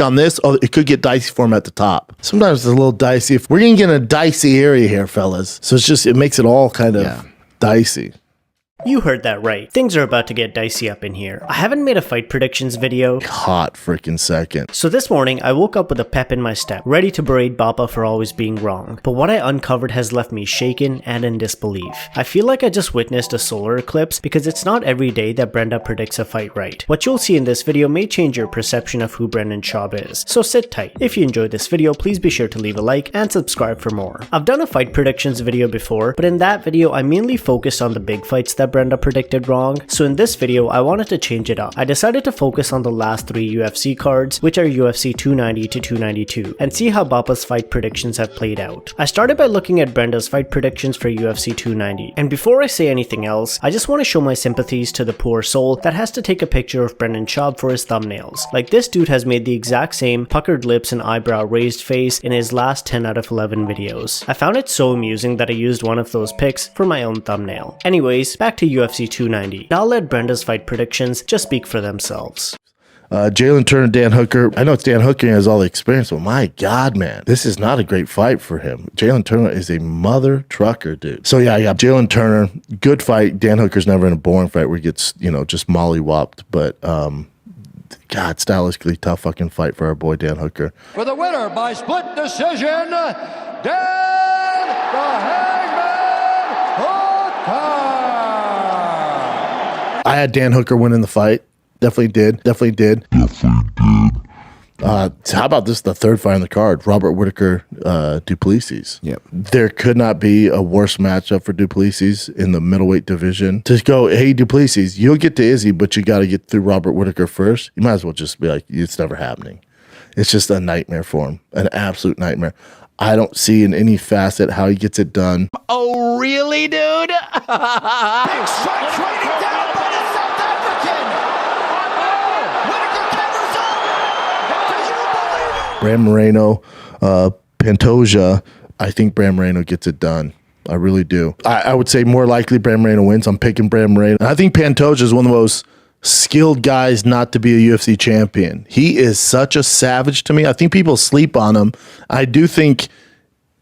on this, oh, it could get dicey for him at the top. Sometimes it's a little dicey. If we're gonna get in a dicey area here, fellas. So it's just, it makes it all kind of dicey. You heard that right. Things are about to get dicey up in here. I haven't made a fight predictions video. Hot freaking second. So this morning, I woke up with a pep in my step, ready to berate Bappa for always being wrong. But what I uncovered has left me shaken and in disbelief. I feel like I just witnessed a solar eclipse because it's not every day that Brenda predicts a fight right. What you'll see in this video may change your perception of who Brendan Schaub is. So sit tight. If you enjoyed this video, please be sure to leave a like and subscribe for more. I've done a fight predictions video before, but in that video, I mainly focused on the big fights that Brenda predicted wrong, so in this video I wanted to change it up. I decided to focus on the last 3 UFC cards, which are UFC 290 to 292, and see how Bappa's fight predictions have played out. I started by looking at Brenda's fight predictions for UFC 290, and before I say anything else, I just want to show my sympathies to the poor soul that has to take a picture of Brendan Schaub for his thumbnails. Like, this dude has made the exact same puckered lips and eyebrow raised face in his last 10 out of 11 videos. I found it so amusing that I used one of those pics for my own thumbnail. Anyways, back to UFC 290. I'll let Brenda's fight predictions just speak for themselves. Jalen Turner, Dan Hooker. I know it's Dan Hooker and has all the experience, but my God, man, this is not a great fight for him. Jalen Turner is a mother trucker, dude. So yeah, I got Jalen Turner, good fight. Dan Hooker's never in a boring fight where he gets, you know, just mollywopped, but God, stylistically tough fucking fight for our boy Dan Hooker. For the winner by split decision, Dan the Hangman Hooker. I had Dan Hooker winning the fight. Definitely did. How about this, the third fight on the card? Robert Whittaker, Duplessis. Yep. There could not be a worse matchup for Duplessis in the middleweight division. To go, hey, Duplessis, you'll get to Izzy, but you got to get through Robert Whittaker first. You might as well just be like, it's never happening. It's just a nightmare for him. An absolute nightmare. I don't see in any facet how he gets it done. Oh, really, dude? Big strikes raining down by the South African. Whittaker covers up. Do you believe it? Bram Moreno, Pantoja, I think Bram Moreno gets it done. I really do. I would say more likely Bram Moreno wins. I'm picking Bram Moreno. And I think Pantoja is one of the most skilled guys not to be a UFC champion. He is such a savage to me. I think people sleep on him. I do think,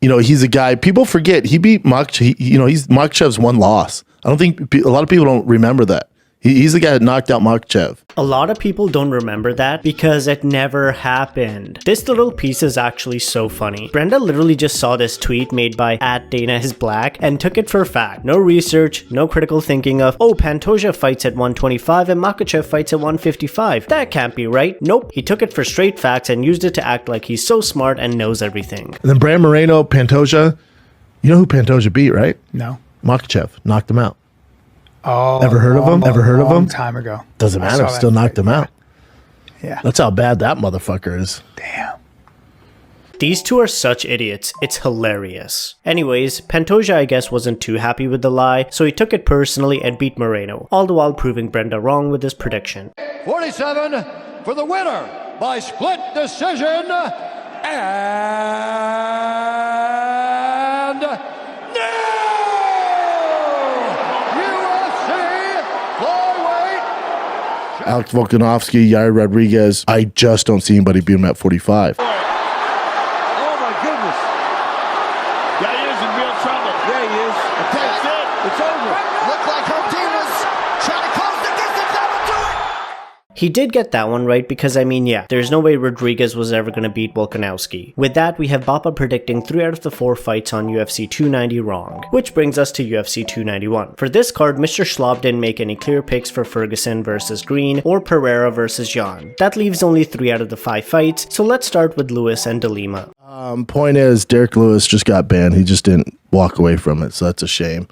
you know, he's a guy people forget. He beat Makhachev. He's Makhachev's one loss. I don't think a lot of people don't remember that. He's the guy that knocked out Makhachev. A lot of people don't remember that because it never happened. This little piece is actually so funny. Brenda literally just saw this tweet made by @DanaIsBlack and took it for fact. No research, no critical thinking of, oh, Pantoja fights at 125 and Makhachev fights at 155. That can't be right. Nope, he took it for straight facts and used it to act like he's so smart and knows everything. And then Bram Moreno, Pantoja, you know who Pantoja beat, right? No. Makhachev knocked him out. Oh, Ever heard of him? Long time ago. Doesn't matter. Still knocked him out. Yeah. That's how bad that motherfucker is. Damn. These two are such idiots, it's hilarious. Anyways, Pantoja I guess wasn't too happy with the lie, so he took it personally and beat Moreno, all the while proving Brenda wrong with his prediction. 47 for the winner by split decision, and Alex Volkanovski, Yair Rodriguez. I just don't see anybody beat him at 45. oh my goodness. Yair's in real trouble. There he is. That's it. It's over. Looked like her team was trying to close the distance. That would do it. He did get that one right because I mean, yeah, there's no way Rodriguez was ever going to beat Volkanovski. With that, we have Bappa predicting 3 out of the 4 fights on UFC 290 wrong, which brings us to UFC 291. For this card, Mr. Schaub didn't make any clear picks for Ferguson versus Green or Pereira versus Jan. That leaves only 3 out of the 5 fights, so let's start with Lewis and De Lima. Point is, Derek Lewis just got banned. He just didn't walk away from it, so that's a shame.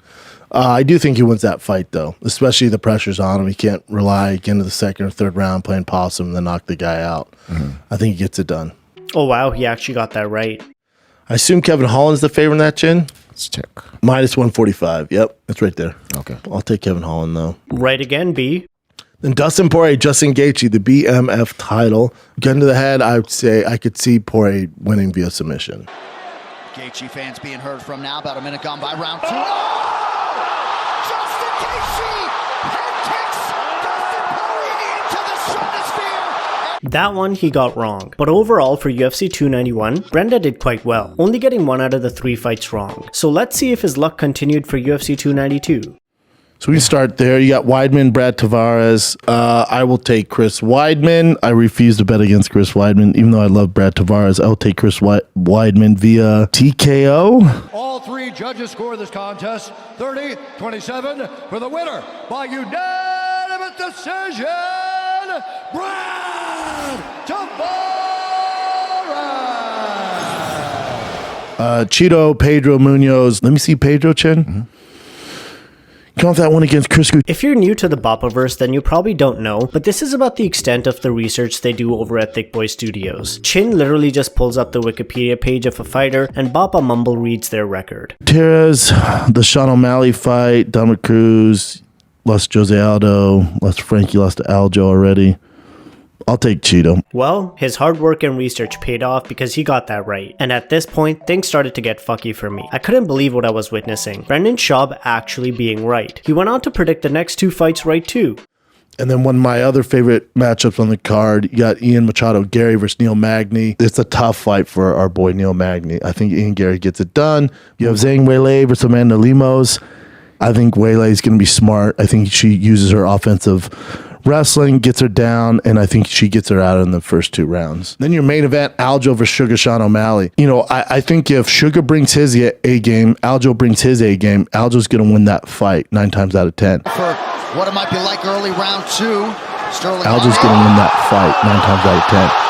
I do think he wins that fight, though, especially the pressure's on him. He can't rely again to the second or third round playing possum and then knock the guy out. I think he gets it done. Oh wow, he actually got that right. I assume Kevin Holland's the favorite in that, Chin? Let's check. Minus 145. Yep, it's right there. Okay. I'll take Kevin Holland, though. Right again, B. Then Dustin Poirier, Justin Gaethje, the BMF title. Gun to the head, I would say I could see Poirier winning via submission. Gaethje fans being heard from now. About a minute gone by round 2. Oh! Justin Gaethje head kicks Dustin Poirier into the stratosphere, and That one he got wrong. But overall for UFC 291, Brenda did quite well, only getting 1 out of the 3 fights wrong. So let's see if his luck continued for UFC 292. So we can start there. You got Weidman, Brad Tavares. I will take Chris Weidman. I refuse to bet against Chris Weidman, even though I love Brad Tavares. I will take Chris Weidman via TKO. All 3 judges score this contest 30-27 for the winner by unanimous decision, Brad Tavares. Cheeto, Pedro Munoz. Let me see Pedro Chin. Count that one against Chris. If you're new to the Boppaverse, then you probably don't know, but this is about the extent of the research they do over at Thick Boy Studios. Chin literally just pulls up the Wikipedia page of a fighter, and Boppa mumble reads their record. Terez, the Sean O'Malley fight, Dominic Cruz, lost Jose Aldo, lost Frankie, lost to Aljo already. I'll take Cheeto. Well, his hard work and research paid off because he got that right. And at this point, things started to get fucky for me. I couldn't believe what I was witnessing. Brendan Schaub actually being right. He went on to predict the next 2 fights right too. And then one of my other favorite matchups on the card, you got Ian Machado Gary versus Neil Magny. It's a tough fight for our boy Neil Magny. I think Ian Gary gets it done. You have Zhang Weili versus Amanda Lemos. I think Weili is going to be smart. I think she uses her offensive wrestling, gets her down, and I think she gets her out in the first 2 rounds. Then your main event, Aljo versus Sugar Sean O'Malley. You know, I think if Sugar brings his A game, Aljo brings his A game, Aljo's going to win that fight 9 times out of 10. For what it might be like early round 2, Sterling. Aljo's going to win that fight 9 times out of 10.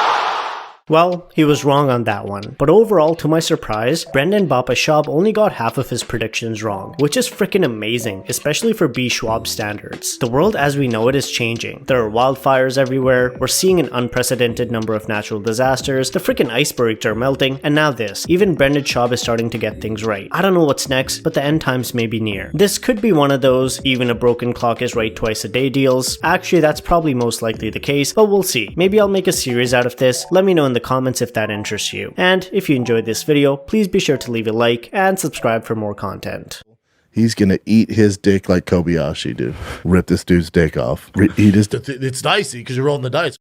Well, he was wrong on that one. But overall, to my surprise, Brendan Boppa Schaub only got half of his predictions wrong, which is freaking amazing, especially for B. Schwab standards. The world as we know it is changing. There are wildfires everywhere, we're seeing an unprecedented number of natural disasters, the freaking icebergs are melting, and now this. Even Brendan Schaub is starting to get things right. I don't know what's next, but the end times may be near. This could be one of those, even a broken clock is right twice a day deals. Actually, that's probably most likely the case, but we'll see. Maybe I'll make a series out of this. Let me know in the comments if that interests you. And if you enjoyed this video, please be sure to leave a like and subscribe for more content. He's going to eat his dick like Kobayashi, dude. Rip this dude's dick off. Eat his. It's dicey because you're rolling the dice.